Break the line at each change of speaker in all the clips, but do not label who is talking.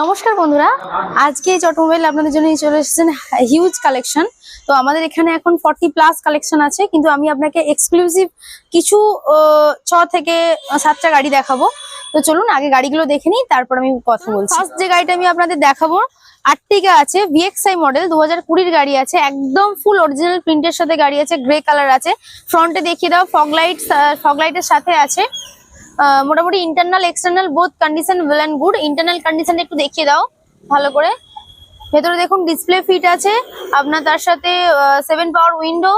নমস্কার বন্ধুরা, আজকে এই অটোমোবাইল আপনাদের জন্য চলে এসেছেন হিউজ কালেকশন। তো আমাদের এখানে এখন 40+ কালেকশন আছে, কিন্তু আমি আপনাকে এক্সক্লুসিভ কিছু 6 থেকে 7টা গাড়ি দেখাবো। তো চলুন আগে গাড়িগুলো দেখে নিই, তারপর আমি কথা বলছি। ফার্স্ট যে গাড়িটা আমি আপনাদের দেখাবো আর্টিগা আছে, VXI মডেল, 2020 গাড়ি আছে, একদম ফুল অরিজিনাল প্রিন্টের সাথে গাড়ি আছে, গ্রে কালার আছে। ফ্রন্টে দেখিয়ে দাও, ফগ লাইটের সাথে আছে। মোটামুটি internal external both condition well and good. Internal condition একটু দেখিয়ে দাও ভালো করে। ভেতরে দেখুন ডিসপ্লে ফিট আছে আপনার, তার সাথে 7 পাওয়ার উইন্ডো,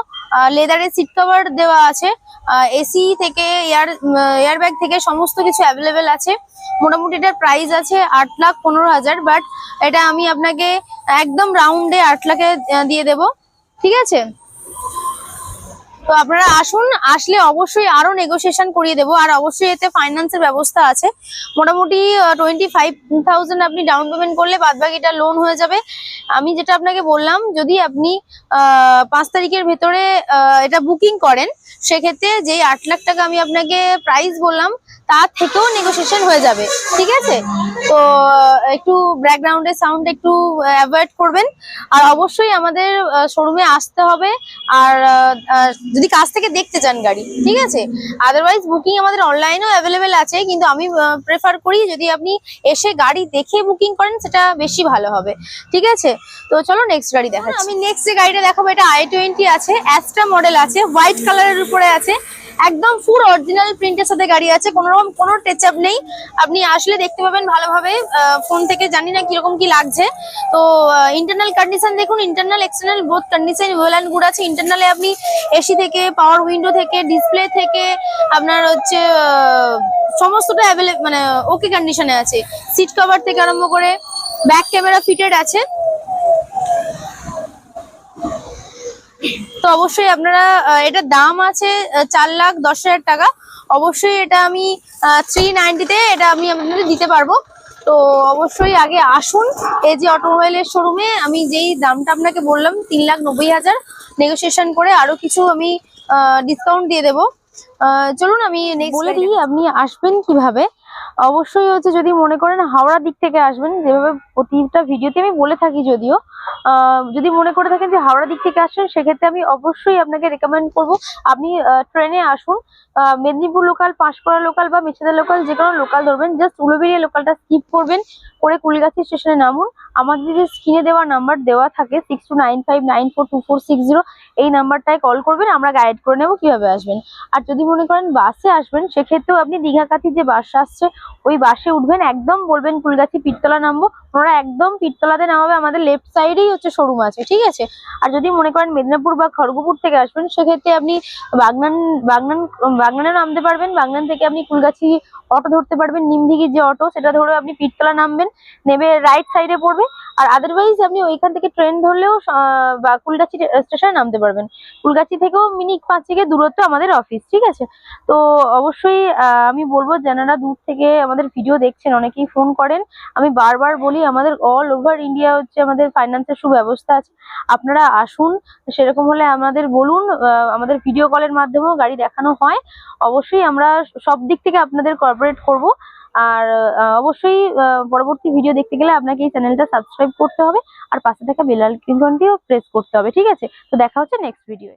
লেদারের সিট কভার দেওয়া আছে, এসি থেকে এয়ার ব্যাগ থেকে সমস্ত কিছু অ্যাভেলেবেল আছে। মোটামুটি এটার প্রাইস আছে 8,15,000, বাট এটা আমি আপনাকে একদম রাউন্ডে 8 লাখে দিয়ে দেব, ঠিক আছে? তো আপনারা আসুন, আসলে অবশ্যই আরো নেগোসিয়েশন করিয়ে দেবো, আর অবশ্যই এতে ফাইন্যান্সের ব্যবস্থা আছে। মোটামুটি 25,000 আপনি ডাউন পেমেন্ট করলে বাদবাকিটা লোন হয়ে যাবে। আমি যেটা আপনাকে বললাম, যদি আপনি 5 তারিখের ভেতরে এটা বুকিং করেন, সেক্ষেত্রে যেই 8 লাখ টাকা আমি আপনাকে প্রাইস বললাম তার থেকেও নেগোসিয়েশন হয়ে যাবে, ঠিক আছে? তো একটু ব্যাকগ্রাউন্ডের সাউন্ড একটু অ্যাভয়েড করবেন, আর অবশ্যই আমাদের শোরুমে আসতে হবে। আর যদি কাছ থেকে দেখতে চান গাড়ি, ঠিক আছে? আদারওয়াইজ বুকিং আমাদের অনলাইনেও অ্যাভেলেবেল আছে, কিন্তু আমি প্রেফার করি যদি আপনি এসে গাড়ি দেখে বুকিং করেন সেটা বেশি ভালো হবে, ঠিক আছে? তো চলো নেক্সট গাড়ি দেখাচ্ছি। আমি নেক্সট যে গাড়িটা দেখাবো, এটা i20 আছে, অ্যাস্ট্রা মডেল আছে, হোয়াইট কালারের উপরে আছে, একদম ফুল অরিজিনাল প্রিন্টের সাথে গাড়ি আছে, কোনোরকম কোনো টাচ আপ নেই। আপনি আসলে দেখতে পাবেন ভালোভাবে, ফোন থেকে জানি না কিরকম কি লাগছে। তো ইন্টারনাল কন্ডিশন দেখুন, internal external both condition well and good আছে। ইন্টারনালে আপনি এসি থেকে, পাওয়ার উইন্ডো থেকে, ডিসপ্লে থেকে আপনার হচ্ছে সমস্তটা অ্যাভেলেবল, মানে ওকে কন্ডিশনে আছে। সিট কভার থেকে আরম্ভ করে ব্যাক ক্যামেরা ফিটেড আছে। তো অবশ্যই আপনারা, এটার দাম আছে 4,10,000 টাকা। অবশ্যই এটা আমি 390-তে এটা আমি আপনাদের দিতে পারবো। তো অবশ্যই আগে আসুন এজি অটোমোবাইলের শোরুমে। আমি যেই দামটা আপনাকে বললাম 3,90,000, নেগোসিয়েশন করে আরো কিছু আমি ডিসকাউন্ট দিয়ে দেবো। চলুন আমি বলে দিই আপনি আসবেন কিভাবে। অবশ্যই হচ্ছে, যদি মনে করেন হাওড়া দিক থেকে আসবেন, যেভাবে প্রতিটা ভিডিওতে আমি বলে থাকি, যদিও যদি মনে করে থাকেন যে হাওড়া দিক থেকে আসছেন, সেক্ষেত্রে আমি অবশ্যই আপনাকে রেকমেন্ড করব আপনি ট্রেনে আসুন। মেদিনীপুর লোকাল, পাঁশকুড়া লোকাল বা মেছেদা লোকাল, যে কোনো লোকাল ধরবেন, জাস্ট উলুবেড়িয়া লোকালটা স্কিপ করবেন, করে কুলগাছি স্টেশনে নামুন। আমাদের যে স্ক্রিনে দেওয়া নাম্বার দেওয়া থাকে 6295942460, এই নাম্বারটায় কল করবেন, আমরা গাইড করে নেবো কিভাবে আসবেন। আর যদি মনে করেন বাসে আসবেন, সেক্ষেত্রেও আপনি দীঘাকাঠি যে বাস আসছে ওই বাসে উঠবেন, একদম বলবেন ফুলগাছি পীরতলা নামবো, ওনারা একদম পীরতলাতে নামাবে। আমাদের লেফট সাইডেই হচ্ছে শোরুম আছে, ঠিক আছে? আর যদি মনে করেন মেদিনীপুর বা খড়গপুর থেকে আসবেন, সেক্ষেত্রে আপনি বাগনানে নামতে পারবেন। বাগনান থেকে আপনি ফুলগাছি অটো ধরতে পারবেন, নিমদিঘির যে অটো, সেটা ধরে আপনি পীরতলা নামবেন, নেমে রাইট সাইডে পড়বে। আর আদারওয়াইজ আপনি ওইখান থেকে ট্রেন ধরলেও বা কুলগাছি স্টেশনে নামতে পারবেন। কুলগাছি থেকেও মিনিট 5 দূরত্ব আমাদের অফিস, ঠিক আছে? তো অবশ্যই আমি বলবো, যারা দূর থেকে আমাদের ভিডিও দেখছেন, অনেকেই ফোন করেন, আমি বারবার বলি আমাদের অল ওভার ইন্ডিয়া হচ্ছে আমাদের ফাইন্যান্সের সুব্যবস্থা আছে। আপনারা আসুন, সেরকম হলে আমাদের বলুন, আমাদের ভিডিও কলের মাধ্যমেও গাড়ি দেখানো হয়। অবশ্যই আমরা সব দিক থেকে আপনাদের কোঅপারেট করব। আর অবশ্যই পরবর্তী ভিডিও দেখতে গেলে আপনাকে এই চ্যানেলটা সাবস্ক্রাইব করতে হবে, আর পাশে থাকা বেল আইকনটিও প্রেস করতে হবে, ঠিক আছে? তো দেখা হচ্ছে নেক্সট ভিডিও।